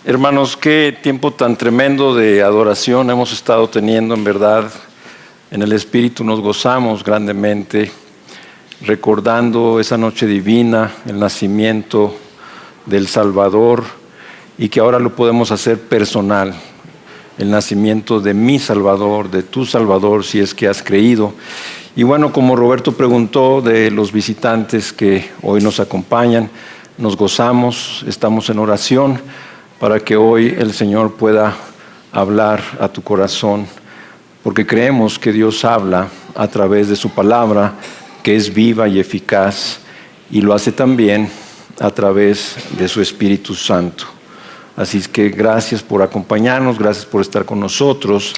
Hermanos, qué tiempo tan tremendo de adoración hemos estado teniendo, en verdad. En el Espíritu nos gozamos grandemente, recordando esa noche divina, el nacimiento del Salvador, y que ahora lo podemos hacer personal, el nacimiento de mi Salvador, de tu Salvador, si es que has creído. Y bueno, como Roberto preguntó de los visitantes que hoy nos acompañan, nos gozamos, estamos en oración para que hoy el Señor pueda hablar a tu corazón, porque creemos que Dios habla a través de su palabra, que es viva y eficaz, y lo hace también a través de su Espíritu Santo. Así es que gracias por acompañarnos, gracias por estar con nosotros.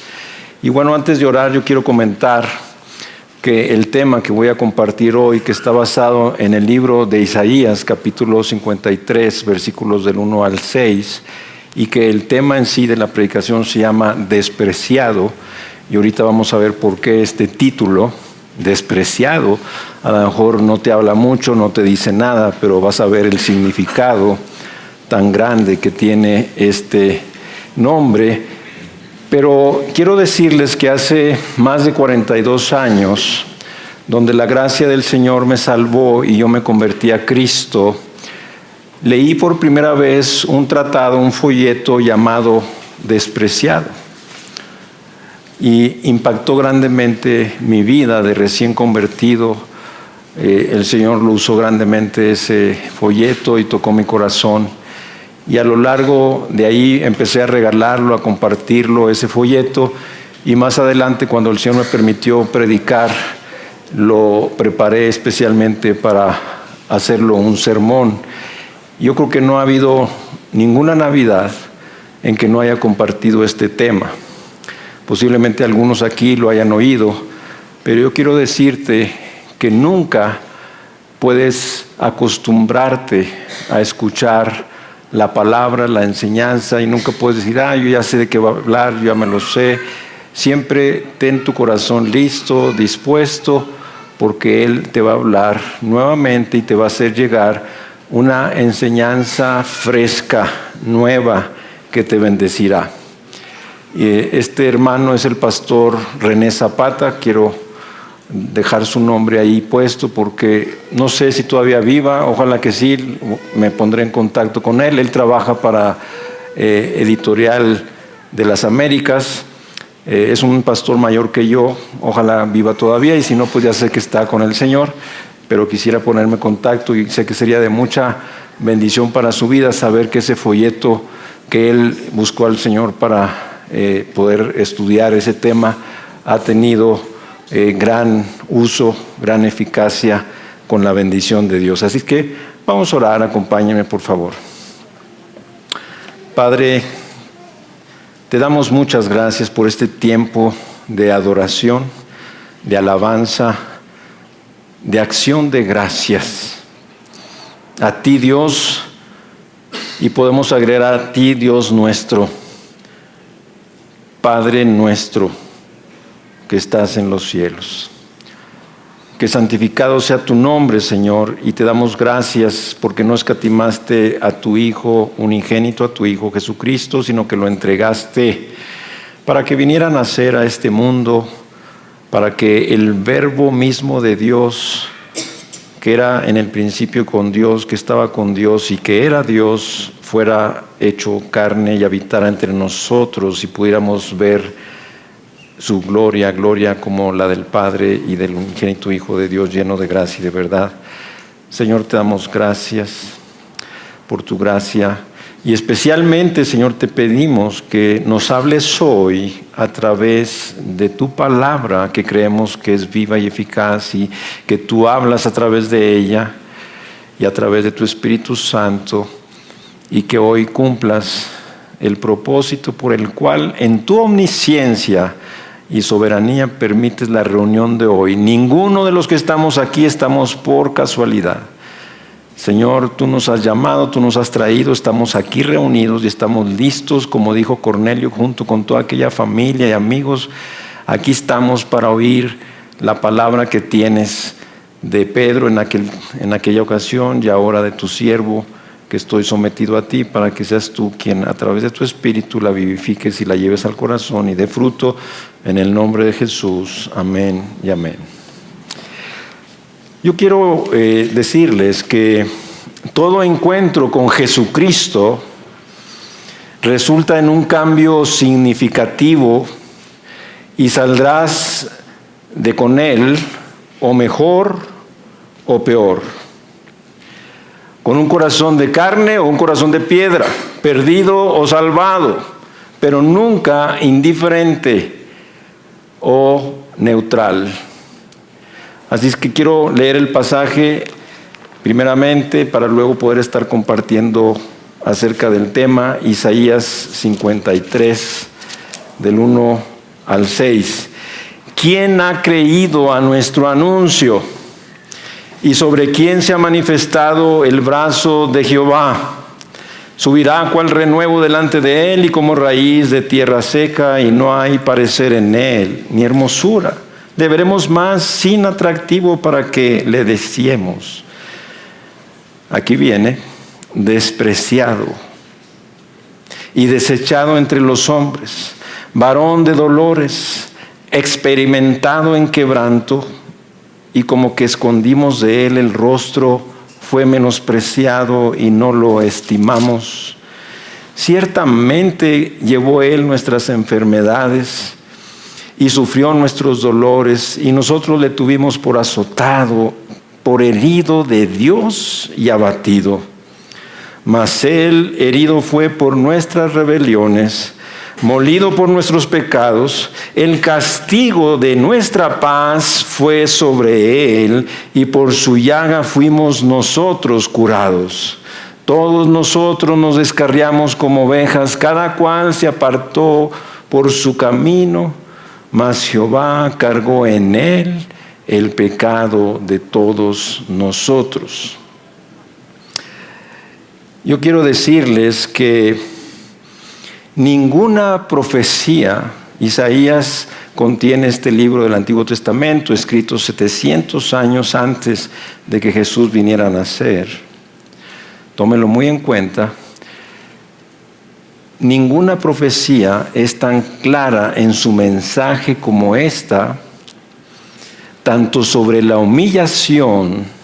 Y bueno, antes de orar, yo quiero comentar que el tema que voy a compartir hoy, que está basado en el libro de Isaías, capítulo 53, versículos del 1 al 6, y que el tema en sí de la predicación se llama Despreciado, y ahorita vamos a ver por qué este título, Despreciado, a lo mejor no te habla mucho, no te dice nada, pero vas a ver el significado tan grande que tiene este nombre. Pero quiero decirles que hace más de 42 años, donde la gracia del Señor me salvó y yo me convertí a Cristo, leí por primera vez un tratado, un folleto llamado Despreciado. Y impactó grandemente mi vida de recién convertido. El Señor lo usó grandemente ese folleto y tocó mi corazón. Y a lo largo de ahí empecé a regalarlo, a compartirlo, ese folleto. Y más adelante, cuando el Señor me permitió predicar, lo preparé especialmente para hacerlo un sermón. Yo creo que no ha habido ninguna Navidad en que no haya compartido este tema. Posiblemente algunos aquí lo hayan oído, pero yo quiero decirte que nunca puedes acostumbrarte a escuchar la palabra, la enseñanza, y nunca puedes decir, yo ya sé de qué va a hablar, yo ya me lo sé. Siempre ten tu corazón listo, dispuesto, porque Él te va a hablar nuevamente y te va a hacer llegar una enseñanza fresca, nueva, que te bendecirá. Este hermano es el pastor René Zapata. Quiero dejar su nombre ahí puesto porque no sé si todavía viva, ojalá que sí, me pondré en contacto con él. Él trabaja para Editorial de las Américas. Es un pastor mayor que yo, ojalá viva todavía, y si no, pues ya sé que está con el Señor, pero quisiera ponerme en contacto y sé que sería de mucha bendición para su vida saber que ese folleto que él buscó al Señor para poder estudiar ese tema ha tenido gran uso, gran eficacia con la bendición de Dios. Así que vamos a orar, acompáñenme por favor. Padre, te damos muchas gracias por este tiempo de adoración, de alabanza, de acción de gracias. A ti, Dios, y podemos agregar a ti, Dios nuestro, Padre nuestro, que estás en los cielos. Que santificado sea tu nombre, Señor, y te damos gracias porque no escatimaste a tu Hijo unigénito, a tu Hijo Jesucristo, sino que lo entregaste para que viniera a nacer a este mundo, para que el Verbo mismo de Dios, que era en el principio con Dios, que estaba con Dios y que era Dios, fuera hecho carne y habitara entre nosotros y pudiéramos ver su gloria, gloria como la del Padre y del unigénito Hijo de Dios, lleno de gracia y de verdad. Señor, te damos gracias por tu gracia y especialmente, Señor, te pedimos que nos hables hoy a través de tu palabra, que creemos que es viva y eficaz, y que tú hablas a través de ella y a través de tu Espíritu Santo, y que hoy cumplas el propósito por el cual en tu omnisciencia y soberanía permites la reunión de hoy. Ninguno de los que estamos aquí estamos por casualidad. Señor, tú nos has llamado, tú nos has traído, estamos aquí reunidos y estamos listos, como dijo Cornelio, junto con toda aquella familia y amigos. Aquí estamos para oír la palabra que tienes de Pedro en aquella ocasión y ahora de tu siervo que estoy sometido a ti, para que seas tú quien a través de tu Espíritu la vivifiques y la lleves al corazón y dé fruto, en el nombre de Jesús. Amén y amén. Yo quiero decirles que todo encuentro con Jesucristo resulta en un cambio significativo y saldrás de con Él o mejor o peor, con un corazón de carne o un corazón de piedra, perdido o salvado, pero nunca indiferente o neutral. Así es que quiero leer el pasaje primeramente para luego poder estar compartiendo acerca del tema. Isaías 53, del 1 al 6. ¿Quién ha creído a nuestro anuncio? ¿Y sobre quién se ha manifestado el brazo de Jehová? Subirá cual renuevo delante de él y como raíz de tierra seca, y no hay parecer en él, ni hermosura. Le veremos más sin atractivo para que le deseemos. Aquí viene, despreciado y desechado entre los hombres, varón de dolores, experimentado en quebranto, y como que escondimos de él el rostro, fue menospreciado y no lo estimamos. Ciertamente llevó él nuestras enfermedades y sufrió nuestros dolores, y nosotros le tuvimos por azotado, por herido de Dios y abatido. Mas él herido fue por nuestras rebeliones, molido por nuestros pecados. El castigo de nuestra paz fue sobre él, y por su llaga fuimos nosotros curados. Todos nosotros nos descarriamos como ovejas, cada cual se apartó por su camino, mas Jehová cargó en él el pecado de todos nosotros. Yo quiero decirles que ninguna profecía, Isaías contiene este libro del Antiguo Testamento, escrito 700 años antes de que Jesús viniera a nacer. Tómenlo muy en cuenta. Ninguna profecía es tan clara en su mensaje como esta, tanto sobre la humillación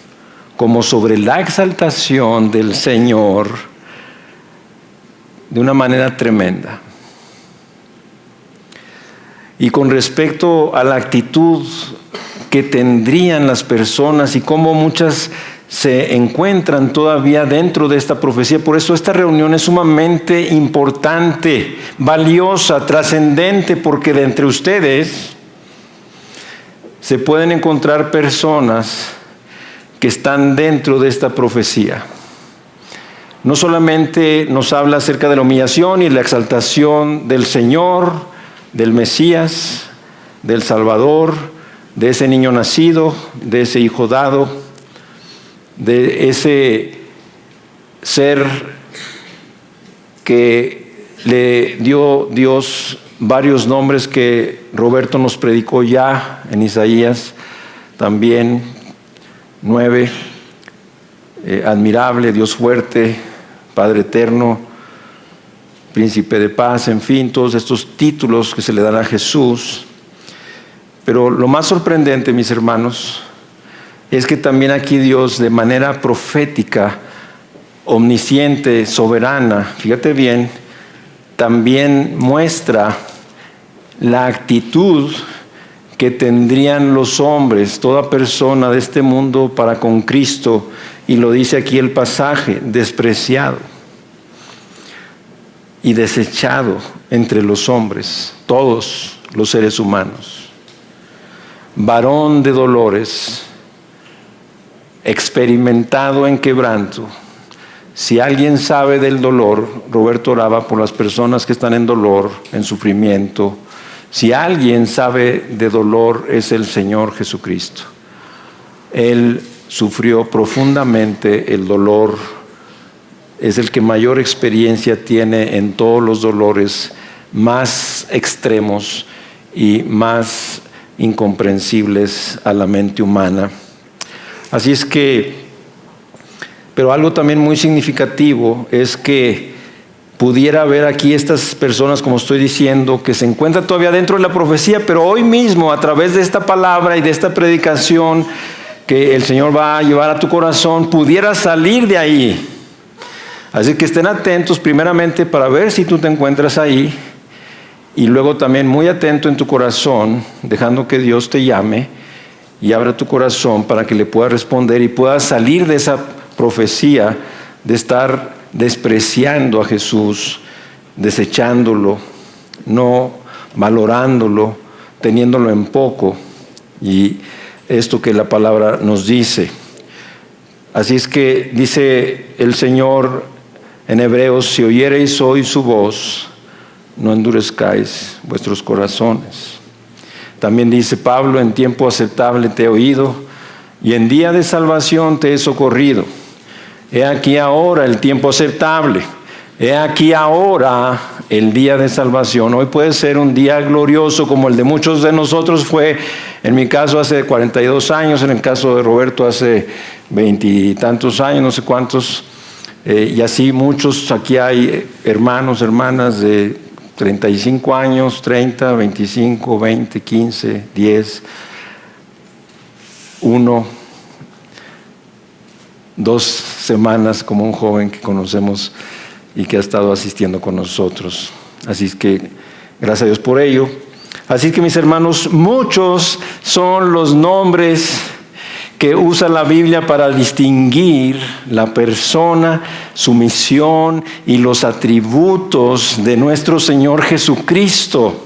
como sobre la exaltación del Señor, de una manera tremenda. Y con respecto a la actitud que tendrían las personas y cómo muchas se encuentran todavía dentro de esta profecía. Por eso esta reunión es sumamente importante, valiosa, trascendente, porque de entre ustedes se pueden encontrar personas que están dentro de esta profecía. No solamente nos habla acerca de la humillación y la exaltación del Señor, del Mesías, del Salvador, de ese niño nacido, de ese hijo dado, de ese ser que le dio Dios varios nombres que Roberto nos predicó ya en Isaías, también 9, admirable, Dios fuerte, Padre eterno, Príncipe de paz, en fin, todos estos títulos que se le dan a Jesús. Pero lo más sorprendente, mis hermanos, es que también aquí Dios, de manera profética, omnisciente, soberana, fíjate bien, también muestra la actitud que tendrían los hombres, toda persona de este mundo para con Cristo, y lo dice aquí el pasaje, despreciado y desechado entre los hombres, todos los seres humanos, varón de dolores, experimentado en quebranto. Si alguien sabe del dolor, Roberto oraba por las personas que están en dolor, en sufrimiento. Si alguien sabe de dolor, es el Señor Jesucristo. Él sufrió profundamente el dolor, es el que mayor experiencia tiene en todos los dolores más extremos y más incomprensibles a la mente humana. Así es que Pero algo también muy significativo es que pudiera haber aquí estas personas, como estoy diciendo, que se encuentran todavía dentro de la profecía, pero hoy mismo, a través de esta palabra y de esta predicación que el Señor va a llevar a tu corazón, pudiera salir de ahí. Así que estén atentos primeramente para ver si tú te encuentras ahí, y luego también muy atento en tu corazón, dejando que Dios te llame y abra tu corazón para que le puedas responder y puedas salir de esa profecía de estar despreciando a Jesús, desechándolo, no valorándolo, teniéndolo en poco, y esto que la palabra nos dice. Así es que dice el Señor en Hebreos: si oyereis hoy su voz, no endurezcáis vuestros corazones. También dice Pablo: en tiempo aceptable te he oído, y en día de salvación te he socorrido. He aquí ahora el tiempo aceptable, he aquí ahora el día de salvación. Hoy puede ser un día glorioso como el de muchos de nosotros fue. En mi caso hace 42 años, en el caso de Roberto hace 20 y tantos años, no sé cuántos, y así muchos. Aquí hay hermanos, hermanas de 35 años, 30, 25, 20, 15, 10, 1, 2 semanas, como un joven que conocemos y que ha estado asistiendo con nosotros. Así es que gracias a Dios por ello. Así que, mis hermanos, muchos son los nombres que usa la Biblia para distinguir la persona, su misión y los atributos de nuestro Señor Jesucristo.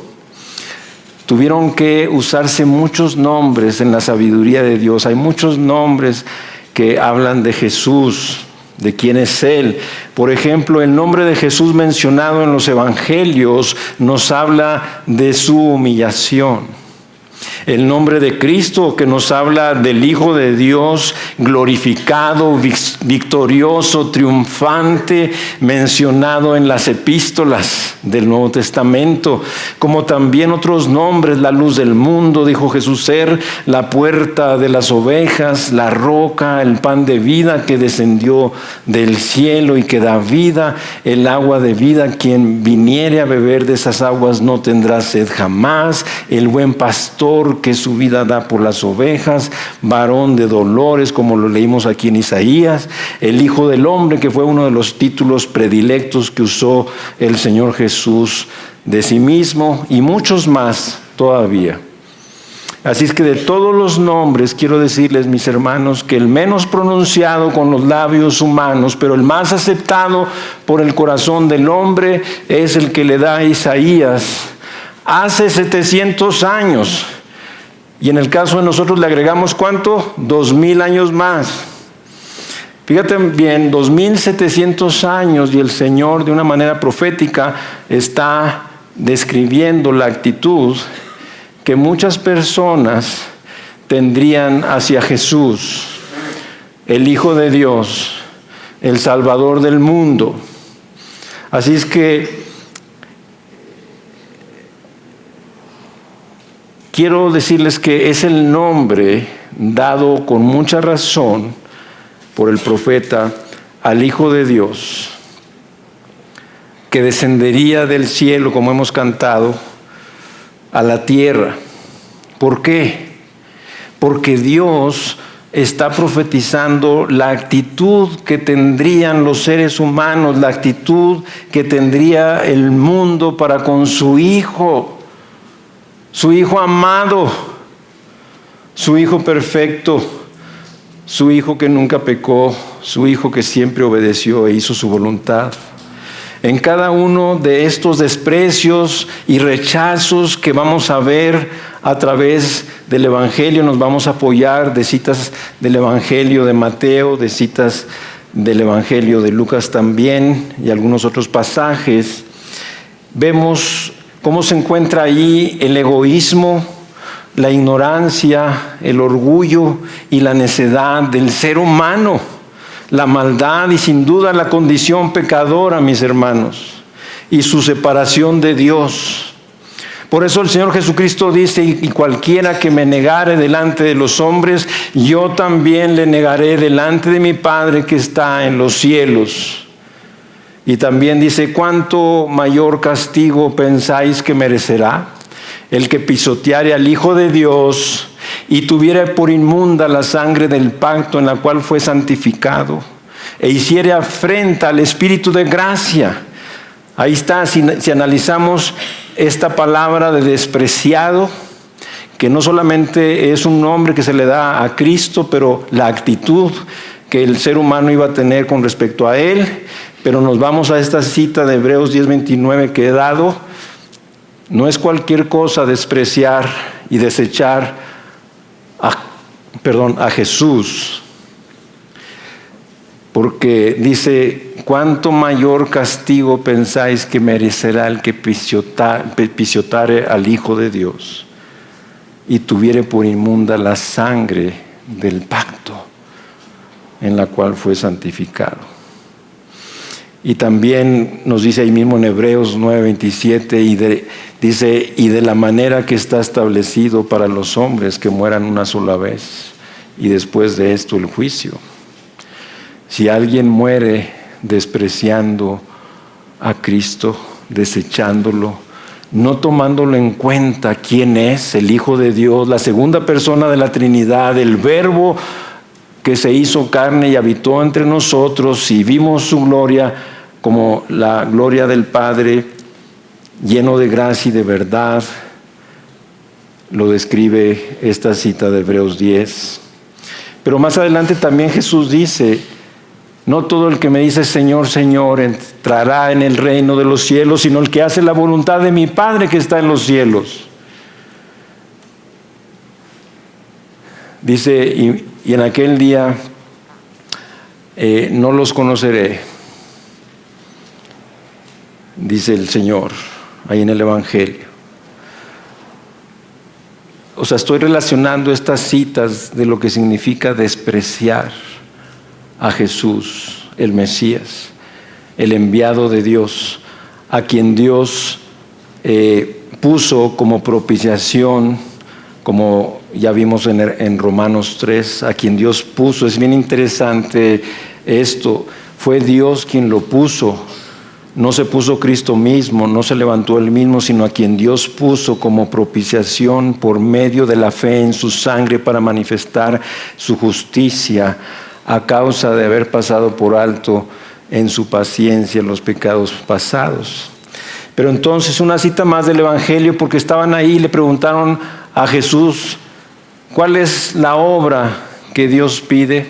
Tuvieron que usarse muchos nombres en la sabiduría de Dios. Hay muchos nombres que hablan de Jesús, de quién es Él. Por ejemplo, el nombre de Jesús mencionado en los evangelios nos habla de su humillación. El nombre de Cristo, que nos habla del Hijo de Dios glorificado, victorioso, triunfante, mencionado en las epístolas del Nuevo Testamento, como también otros nombres: la luz del mundo, dijo Jesús ser, la puerta de las ovejas, la roca, el pan de vida que descendió del cielo y que da vida, el agua de vida, quien viniere a beber de esas aguas no tendrá sed jamás, el buen pastor que su vida da por las ovejas, varón de dolores, como lo leímos aquí en Isaías, el Hijo del Hombre, que fue uno de los títulos predilectos que usó el Señor Jesús de sí mismo, y muchos más todavía. Así es que de todos los nombres, quiero decirles, mis hermanos, que el menos pronunciado con los labios humanos, pero el más aceptado por el corazón del hombre, es el que le da Isaías hace 700 años. Y en el caso de nosotros le agregamos ¿cuánto? 2000 años más. Fíjate bien, 2700 años, y el Señor de una manera profética está describiendo la actitud que muchas personas tendrían hacia Jesús, el Hijo de Dios, el Salvador del mundo. Así es que quiero decirles que es el nombre dado con mucha razón por el profeta al Hijo de Dios, que descendería del cielo, como hemos cantado, a la tierra. ¿Por qué? Porque Dios está profetizando la actitud que tendrían los seres humanos, la actitud que tendría el mundo para con su Hijo amado, su Hijo perfecto, su Hijo que nunca pecó, su Hijo que siempre obedeció e hizo su voluntad. En cada uno de estos desprecios y rechazos que vamos a ver a través del Evangelio, nos vamos a apoyar de citas del Evangelio de Mateo, de citas del Evangelio de Lucas también, y algunos otros pasajes. Vemos cómo se encuentra ahí el egoísmo, la ignorancia, el orgullo y la necedad del ser humano, la maldad y sin duda la condición pecadora, mis hermanos, y su separación de Dios. Por eso el Señor Jesucristo dice, y cualquiera que me negare delante de los hombres, yo también le negaré delante de mi Padre que está en los cielos. Y también dice, ¿cuánto mayor castigo pensáis que merecerá el que pisoteare al Hijo de Dios y tuviere por inmunda la sangre del pacto en la cual fue santificado, e hiciere afrenta al Espíritu de gracia? Ahí está, si analizamos esta palabra de despreciado, que no solamente es un nombre que se le da a Cristo, pero la actitud que el ser humano iba a tener con respecto a Él. Pero nos vamos a esta cita de Hebreos 10:29 que he dado. No es cualquier cosa despreciar y desechar a Jesús. Porque dice, ¿cuánto mayor castigo pensáis que merecerá el que pisoteare al Hijo de Dios y tuviere por inmunda la sangre del pacto en la cual fue santificado? Y también nos dice ahí mismo en Hebreos 9:27, dice, y de la manera que está establecido para los hombres que mueran una sola vez, y después de esto el juicio. Si alguien muere despreciando a Cristo, desechándolo, no tomándolo en cuenta quién es el Hijo de Dios, la segunda persona de la Trinidad, el Verbo que se hizo carne y habitó entre nosotros, y vimos su gloria como la gloria del Padre, lleno de gracia y de verdad, lo describe esta cita de Hebreos 10. Pero más adelante también Jesús dice, no todo el que me dice Señor, Señor, entrará en el reino de los cielos, sino el que hace la voluntad de mi Padre que está en los cielos. Dice, y en aquel día no los conoceré, dice el Señor, ahí en el Evangelio. O sea, estoy relacionando estas citas de lo que significa despreciar a Jesús, el Mesías, el enviado de Dios, a quien Dios puso como propiciación, como ya vimos en Romanos 3, a quien Dios puso. Es bien interesante esto, fue Dios quien lo puso. No se puso Cristo mismo, no se levantó Él mismo, sino a quien Dios puso como propiciación por medio de la fe en su sangre para manifestar su justicia a causa de haber pasado por alto en su paciencia los pecados pasados. Pero entonces una cita más del Evangelio, porque estaban ahí y le preguntaron a Jesús, ¿cuál es la obra que Dios pide?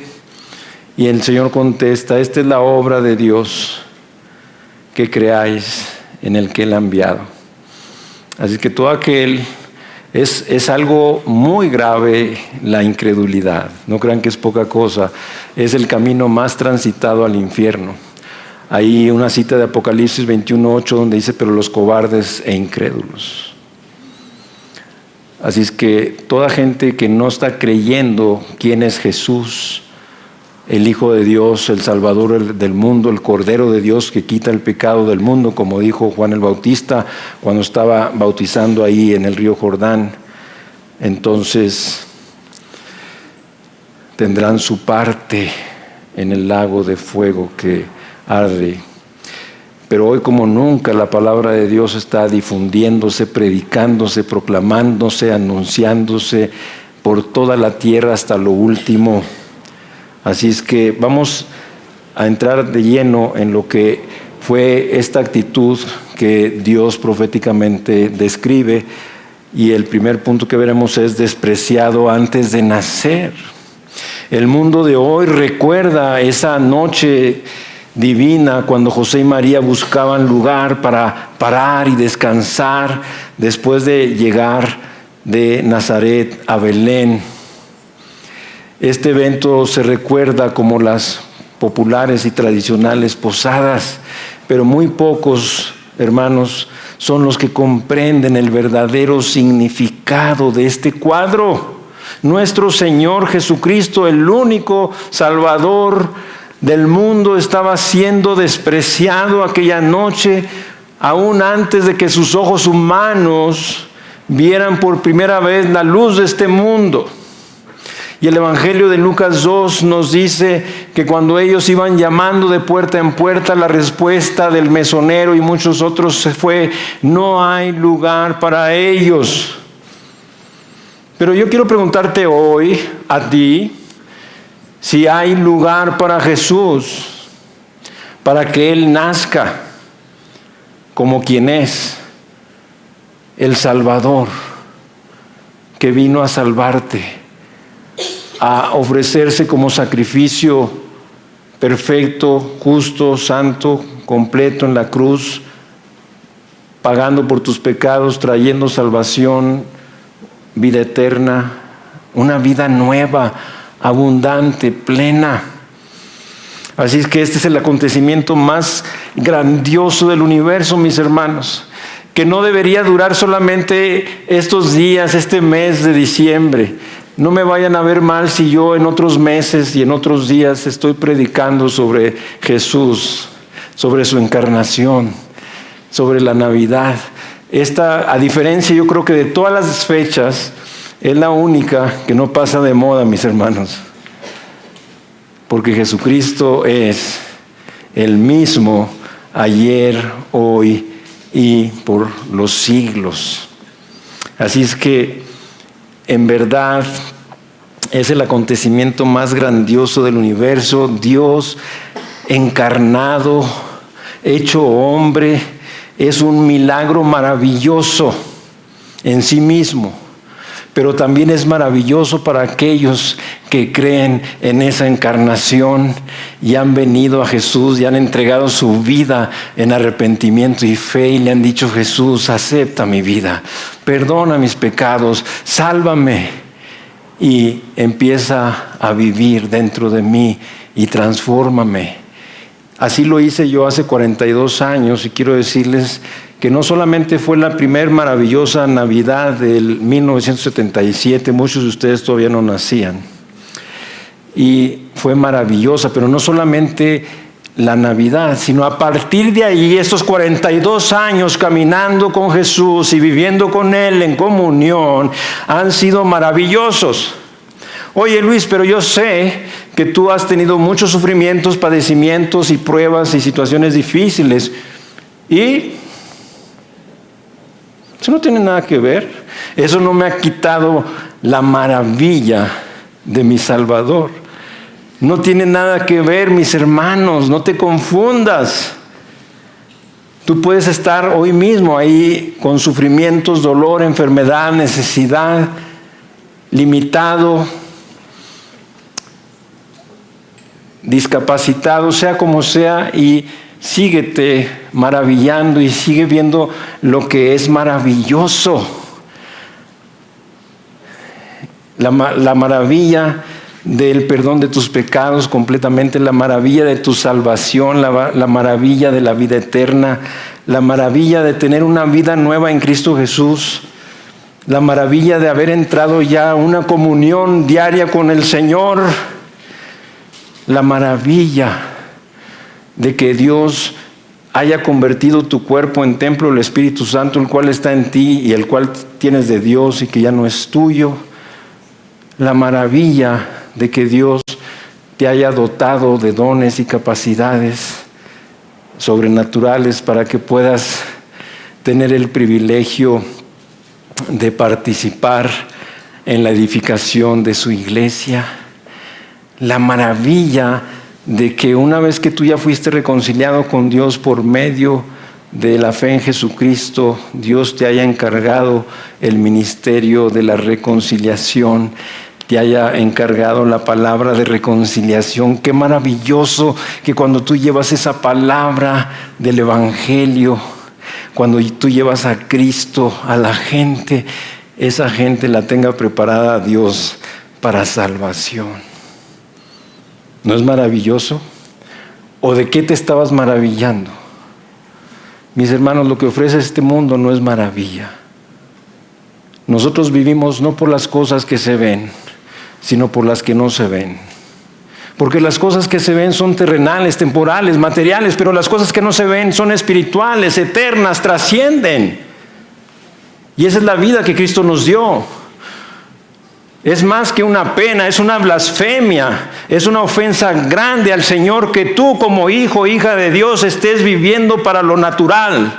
Y el Señor contesta, esta es la obra de Dios, que creáis en el que Él ha enviado. Así que todo aquel, es algo muy grave la incredulidad. No crean que es poca cosa, es el camino más transitado al infierno. Hay una cita de Apocalipsis 21:8 donde dice, pero los cobardes e incrédulos. Así es que toda gente que no está creyendo quién es Jesús, el Hijo de Dios, el Salvador del mundo, el Cordero de Dios que quita el pecado del mundo, como dijo Juan el Bautista cuando estaba bautizando ahí en el río Jordán, entonces tendrán su parte en el lago de fuego que arde. Pero hoy como nunca la palabra de Dios está difundiéndose, predicándose, proclamándose, anunciándose por toda la tierra hasta lo último. Así es que vamos a entrar de lleno en lo que fue esta actitud que Dios proféticamente describe. Y el primer punto que veremos es despreciado antes de nacer. El mundo de hoy recuerda esa noche divina cuando José y María buscaban lugar para parar y descansar después de llegar de Nazaret a Belén. Este evento se recuerda como las populares y tradicionales posadas, pero muy pocos, hermanos, son los que comprenden el verdadero significado de este cuadro. Nuestro Señor Jesucristo, el único Salvador del mundo, estaba siendo despreciado aquella noche, aún antes de que sus ojos humanos vieran por primera vez la luz de este mundo. Y el Evangelio de Lucas 2 nos dice que cuando ellos iban llamando de puerta en puerta, la respuesta del mesonero y muchos otros fue: no hay lugar para ellos. Pero yo quiero preguntarte hoy a ti si hay lugar para Jesús, para que Él nazca como quien es, el Salvador, que vino a salvarte, a ofrecerse como sacrificio perfecto, justo, santo, completo en la cruz, pagando por tus pecados, trayendo salvación, vida eterna, una vida nueva, abundante, plena. Así es que este es el acontecimiento más grandioso del universo, mis hermanos, que no debería durar solamente estos días, este mes de diciembre. No me vayan a ver mal si yo en otros meses y en otros días estoy predicando sobre Jesús, sobre su encarnación, sobre la Navidad. Esta, a diferencia, yo creo que de todas las fechas, es la única que no pasa de moda, mis hermanos. Porque Jesucristo es el mismo ayer, hoy y por los siglos. Así es que en verdad es el acontecimiento más grandioso del universo. Dios encarnado, hecho hombre, es un milagro maravilloso en sí mismo, pero también es maravilloso para aquellos que creen en esa encarnación y han venido a Jesús y han entregado su vida en arrepentimiento y fe y le han dicho: Jesús, acepta mi vida, perdona mis pecados, sálvame, y empieza a vivir dentro de mí y transfórmame. Así lo hice yo hace 42 años y quiero decirles que no solamente fue la primer maravillosa Navidad del 1977, muchos de ustedes todavía no nacían, y fue maravillosa, pero no solamente la Navidad, sino a partir de ahí, estos 42 años caminando con Jesús y viviendo con Él en comunión, han sido maravillosos. Oye, Luis, pero yo sé que tú has tenido muchos sufrimientos, padecimientos y pruebas y situaciones difíciles, y eso no tiene nada que ver. Eso no me ha quitado la maravilla de mi Salvador. No tiene nada que ver, mis hermanos, no te confundas. Tú puedes estar hoy mismo ahí con sufrimientos, dolor, enfermedad, necesidad, limitado, discapacitado, sea como sea, y síguete maravillando y sigue viendo lo que es maravilloso. La maravilla del perdón de tus pecados completamente, la maravilla de tu salvación, la maravilla de la vida eterna, la maravilla de tener una vida nueva en Cristo Jesús, la maravilla de haber entrado ya a una comunión diaria con el Señor, la maravilla de que Dios haya convertido tu cuerpo en templo del Espíritu Santo, el cual está en ti y el cual tienes de Dios y que ya no es tuyo. La maravilla de que Dios te haya dotado de dones y capacidades sobrenaturales para que puedas tener el privilegio de participar en la edificación de su iglesia. La maravilla de que una vez que tú ya fuiste reconciliado con Dios por medio de la fe en Jesucristo, Dios te haya encargado el ministerio de la reconciliación, te haya encargado la palabra de reconciliación. Qué maravilloso que cuando tú llevas esa palabra del Evangelio, cuando tú llevas a Cristo a la gente, esa gente la tenga preparada a Dios para salvación. ¿No es maravilloso? ¿O de qué te estabas maravillando? Mis hermanos, lo que ofrece este mundo no es maravilla. Nosotros vivimos no por las cosas que se ven, sino por las que no se ven. Porque las cosas que se ven son terrenales, temporales, materiales, pero las cosas que no se ven son espirituales, eternas, trascienden. Y esa es la vida que Cristo nos dio. Es más que una pena, es una blasfemia, es una ofensa grande al Señor que tú como hijo, hija de Dios, estés viviendo para lo natural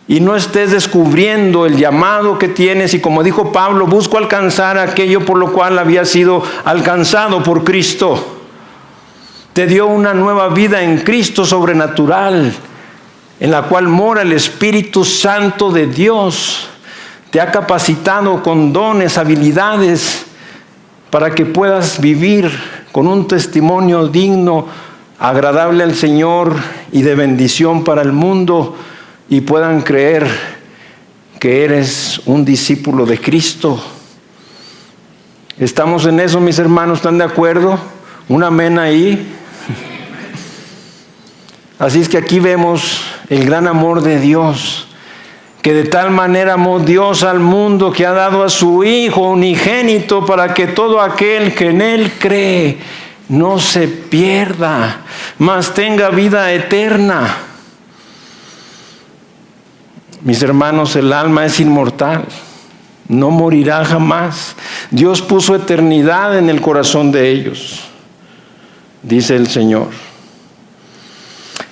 y no estés descubriendo el llamado que tienes. Y como dijo Pablo, busco alcanzar aquello por lo cual había sido alcanzado por Cristo. Te dio una nueva vida en Cristo sobrenatural, en la cual mora el Espíritu Santo de Dios. Te ha capacitado con dones, habilidades, para que puedas vivir con un testimonio digno, agradable al Señor y de bendición para el mundo, y puedan creer que eres un discípulo de Cristo. ¿Estamos en eso, mis hermanos? ¿Están de acuerdo? ¿Un amén ahí? Así es que aquí vemos el gran amor de Dios, que de tal manera amó Dios al mundo que ha dado a su Hijo unigénito para que todo aquel que en Él cree no se pierda, mas tenga vida eterna. Mis hermanos, el alma es inmortal, no morirá jamás. Dios puso eternidad en el corazón de ellos, dice el Señor.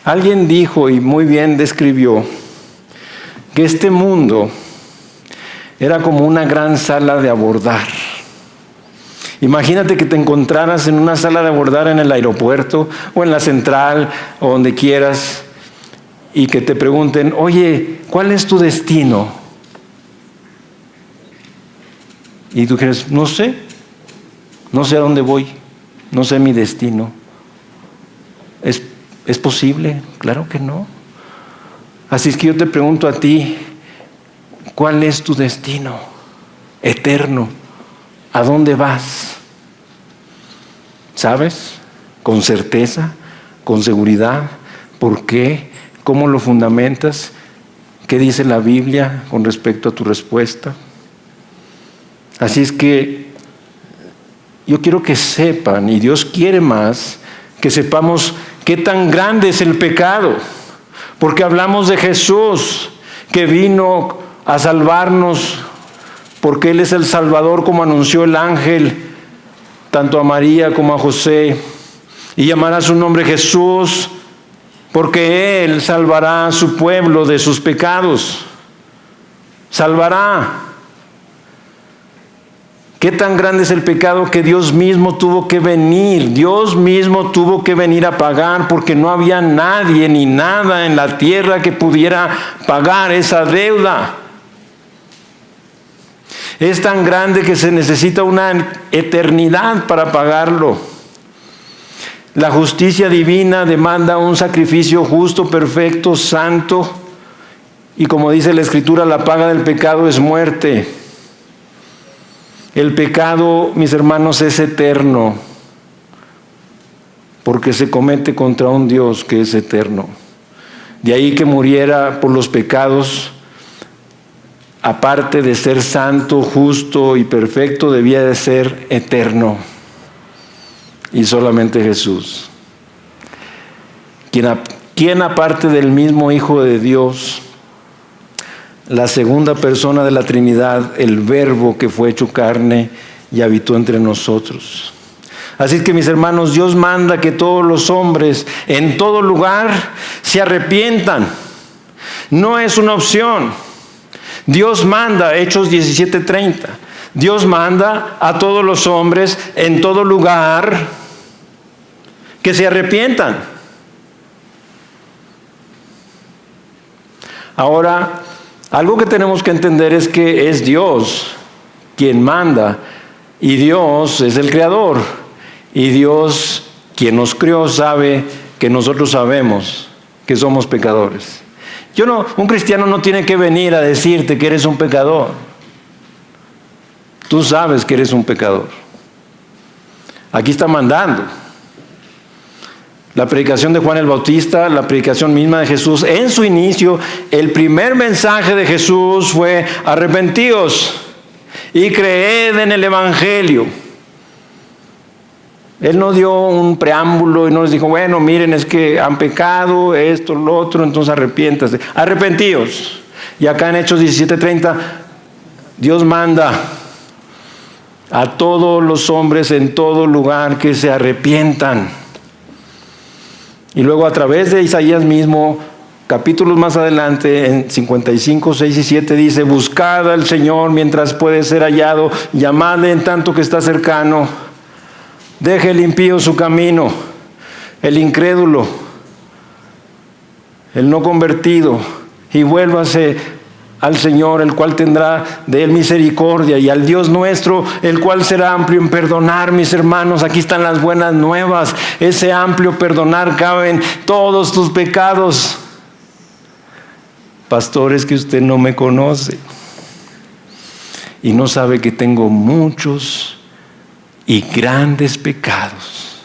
Alguien dijo y muy bien describió que este mundo era como una gran sala de abordar. Imagínate que te encontraras en una sala de abordar en el aeropuerto o en la central o donde quieras y que te pregunten, oye, ¿cuál es tu destino? Y tú dices, no sé a dónde voy, no sé mi destino. ¿Es posible? Claro que no. Así es que yo te pregunto a ti, ¿cuál es tu destino eterno? ¿A dónde vas? ¿Sabes? ¿Con certeza? ¿Con seguridad? ¿Por qué? ¿Cómo lo fundamentas? ¿Qué dice la Biblia con respecto a tu respuesta? Así es que yo quiero que sepan, y Dios quiere más, que sepamos qué tan grande es el pecado. Porque hablamos de Jesús, que vino a salvarnos, porque Él es el Salvador, como anunció el ángel, tanto a María como a José. Y llamará su nombre Jesús, porque Él salvará a su pueblo de sus pecados. Salvará. ¿Qué tan grande es el pecado que Dios mismo tuvo que venir? Dios mismo tuvo que venir a pagar, porque no había nadie ni nada en la tierra que pudiera pagar esa deuda. Es tan grande que se necesita una eternidad para pagarlo. La justicia divina demanda un sacrificio justo, perfecto, santo, y como dice la Escritura, la paga del pecado es muerte. El pecado, mis hermanos, es eterno, porque se comete contra un Dios que es eterno. De ahí que muriera por los pecados, aparte de ser santo, justo y perfecto, debía de ser eterno. Y solamente Jesús. ¿Quién aparte del mismo Hijo de Dios, la segunda persona de la Trinidad, el Verbo que fue hecho carne y habitó entre nosotros? Así es que, mis hermanos, Dios manda que todos los hombres en todo lugar se arrepientan. No es una opción. Dios manda, Hechos 17:30. Dios manda a todos los hombres en todo lugar que se arrepientan. Ahora, algo que tenemos que entender es que es Dios quien manda, y Dios es el Creador, y Dios, quien nos crió, sabe que nosotros sabemos que somos pecadores. Un cristiano no tiene que venir a decirte que eres un pecador. Tú sabes que eres un pecador. Aquí está mandando. La predicación de Juan el Bautista, la predicación misma de Jesús, en su inicio, el primer mensaje de Jesús fue: arrepentíos y creed en el Evangelio. Él no dio un preámbulo y no les dijo, bueno, miren, es que han pecado, esto, lo otro, entonces arrepiéntase. Arrepentíos. Y acá en Hechos 17:30, Dios manda a todos los hombres en todo lugar que se arrepientan. Y luego a través de Isaías mismo, capítulos más adelante, en 55, 6 y 7, dice: buscad al Señor mientras puede ser hallado, llamadle en tanto que está cercano. Deje el impío su camino, el incrédulo, el no convertido, y vuélvase al Señor, el cual tendrá de él misericordia, y al Dios nuestro, el cual será amplio en perdonar. Mis hermanos, aquí están las buenas nuevas. Ese amplio perdonar cabe en todos tus pecados. Pastor, es que usted no me conoce y no sabe que tengo muchos y grandes pecados.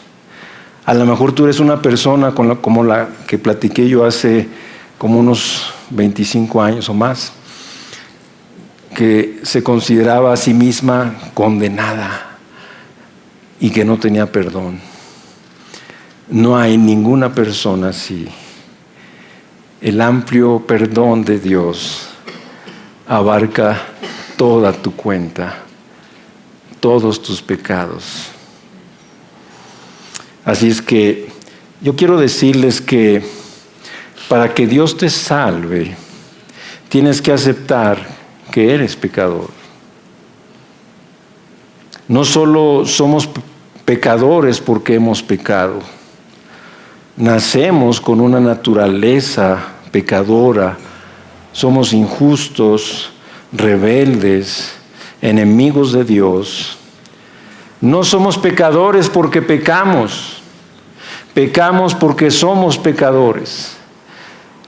A lo mejor tú eres una persona como la que platiqué yo hace como unos 25 años o más, que se consideraba a sí misma condenada y que no tenía perdón. No hay ninguna persona así. El amplio perdón de Dios abarca toda tu cuenta, todos tus pecados. Así es que yo quiero decirles que para que Dios te salve, tienes que aceptar que eres pecador. No solo somos pecadores porque hemos pecado, nacemos con una naturaleza pecadora, somos injustos, rebeldes, enemigos de Dios. No somos pecadores porque pecamos, pecamos porque somos pecadores.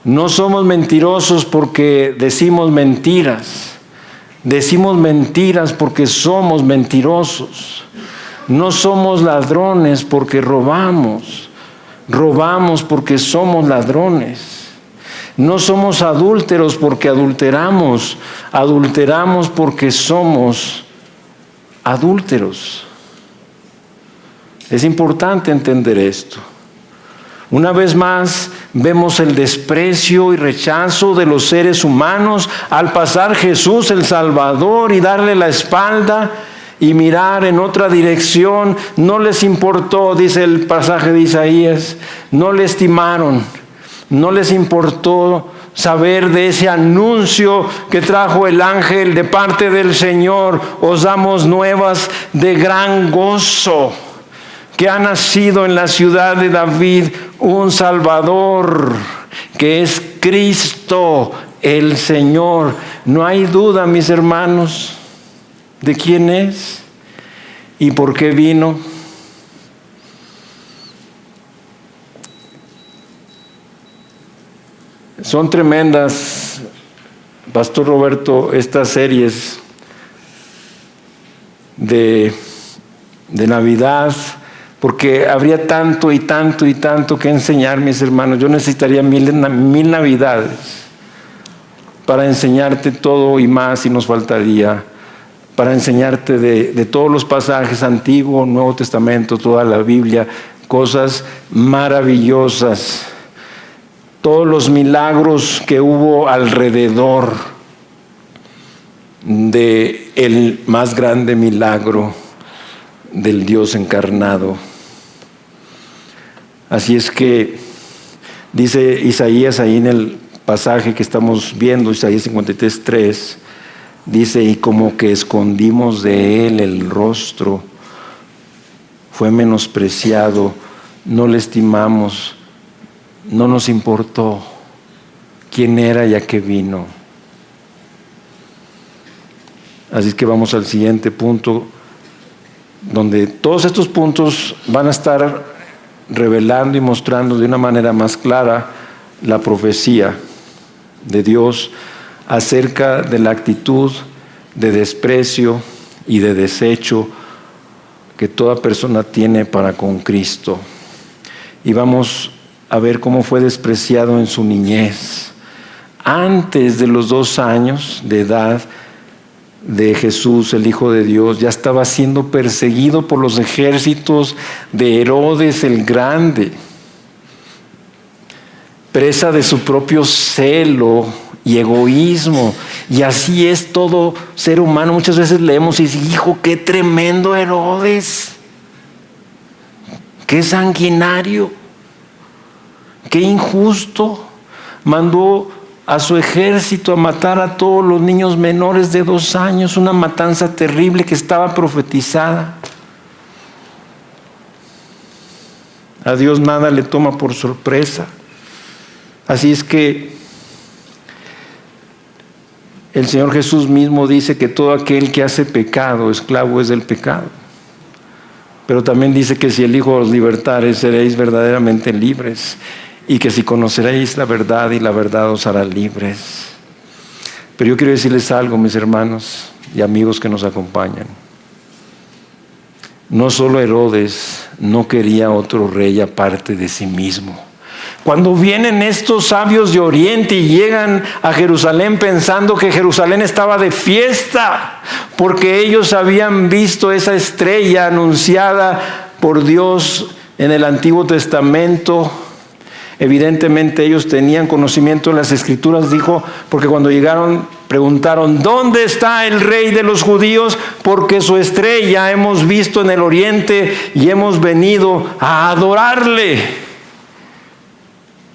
No somos mentirosos porque decimos mentiras. Decimos mentiras porque somos mentirosos. No somos ladrones porque robamos. Robamos porque somos ladrones. No somos adúlteros porque adulteramos. Adulteramos porque somos adúlteros. Es importante entender esto. Una vez más, vemos el desprecio y rechazo de los seres humanos al pasar Jesús el Salvador y darle la espalda y mirar en otra dirección. No les importó, dice el pasaje de Isaías, no le estimaron, no les importó saber de ese anuncio que trajo el ángel de parte del Señor. Os damos nuevas de gran gozo, que ha nacido en la ciudad de David un Salvador, que es Cristo el Señor. No hay duda, mis hermanos, de quién es y por qué vino. Son tremendas, Pastor Roberto, estas series de Navidad, porque habría tanto y tanto y tanto que enseñar, mis hermanos. Yo necesitaría mil Navidades para enseñarte todo y más, y nos faltaría, para enseñarte de todos los pasajes, Antiguo, Nuevo Testamento, toda la Biblia, cosas maravillosas, todos los milagros que hubo alrededor de el más grande milagro del Dios encarnado. Así es que dice Isaías ahí en el pasaje que estamos viendo, Isaías 53:3, dice: y como que escondimos de él el rostro, fue menospreciado, no le estimamos, no nos importó quién era y a qué vino. Así es que vamos al siguiente punto, donde todos estos puntos van a estar revelando y mostrando de una manera más clara la profecía de Dios acerca de la actitud de desprecio y de desecho que toda persona tiene para con Cristo. Y vamos a ver cómo fue despreciado en su niñez. Antes de los 2 años de edad de Jesús, el Hijo de Dios, ya estaba siendo perseguido por los ejércitos de Herodes el Grande, presa de su propio celo y egoísmo. Y así es todo ser humano. Muchas veces leemos y decimos, hijo, qué tremendo Herodes, qué sanguinario, qué injusto. Mandó a su ejército a matar a todos los niños menores de 2 años, una matanza terrible que estaba profetizada. A Dios nada le toma por sorpresa. Así es que el Señor Jesús mismo dice que todo aquel que hace pecado, esclavo es del pecado. Pero también dice que si el Hijo os libertare, seréis verdaderamente libres. Y que si conoceréis la verdad, y la verdad os hará libres. Pero yo quiero decirles algo, mis hermanos y amigos que nos acompañan. No solo Herodes no quería otro rey aparte de sí mismo. Cuando vienen estos sabios de Oriente y llegan a Jerusalén pensando que Jerusalén estaba de fiesta, porque ellos habían visto esa estrella anunciada por Dios en el Antiguo Testamento. Evidentemente ellos tenían conocimiento de las Escrituras, dijo, porque cuando llegaron preguntaron, ¿dónde está el rey de los judíos? Porque su estrella hemos visto en el oriente y hemos venido a adorarle.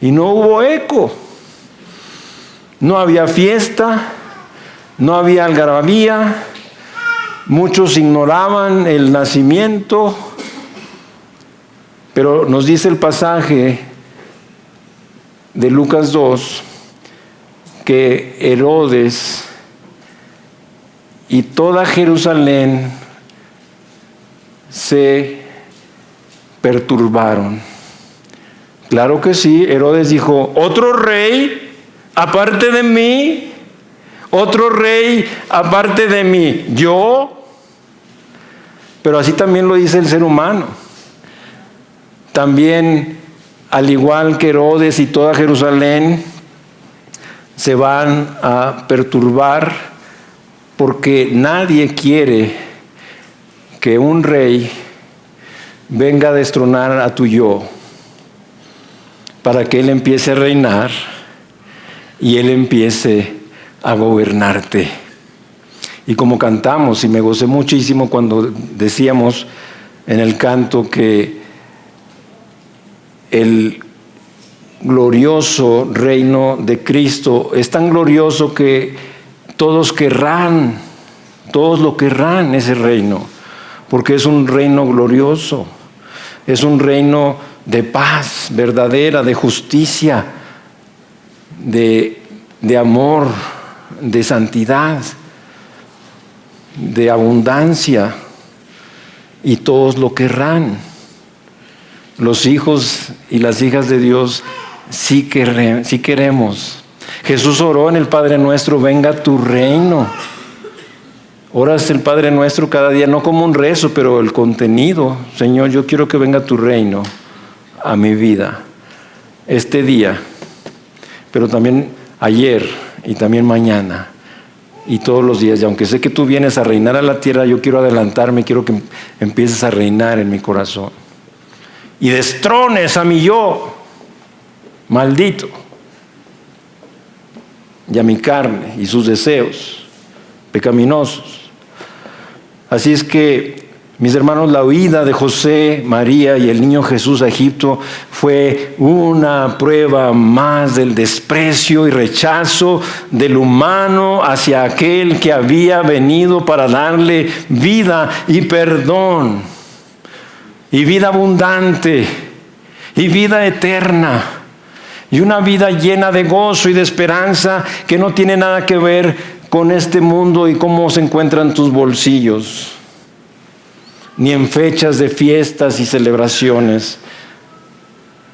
Y no hubo eco, no había fiesta, no había algarabía, muchos ignoraban el nacimiento, pero nos dice el pasaje de Lucas 2, que Herodes y toda Jerusalén se perturbaron. Claro que sí, Herodes dijo, otro rey aparte de mí, otro rey aparte de mí, yo. Pero así también lo dice el ser humano. También, al igual que Herodes y toda Jerusalén, se van a perturbar porque nadie quiere que un rey venga a destronar a tu yo para que él empiece a reinar y él empiece a gobernarte. Y como cantamos, y me gocé muchísimo cuando decíamos en el canto que el glorioso reino de Cristo es tan glorioso que todos lo querrán ese reino, porque es un reino glorioso, es un reino de paz verdadera, de justicia, de amor, de santidad, de abundancia, y todos lo querrán. Los hijos y las hijas de Dios sí queremos. Jesús oró en el Padre Nuestro, venga tu reino. Oras el Padre Nuestro cada día, no como un rezo, pero el contenido. Señor, yo quiero que venga tu reino a mi vida este día, pero también ayer y también mañana y todos los días. Y aunque sé que tú vienes a reinar a la tierra, yo quiero adelantarme, quiero que empieces a reinar en mi corazón y destrones a mi yo maldito y a mi carne y sus deseos pecaminosos. Así es que, mis hermanos, la huida de José, María y el niño Jesús a Egipto fue una prueba más del desprecio y rechazo del humano hacia aquel que había venido para darle vida y perdón, y vida abundante, y vida eterna, y una vida llena de gozo y de esperanza que no tiene nada que ver con este mundo y cómo se encuentran tus bolsillos, ni en fechas de fiestas y celebraciones,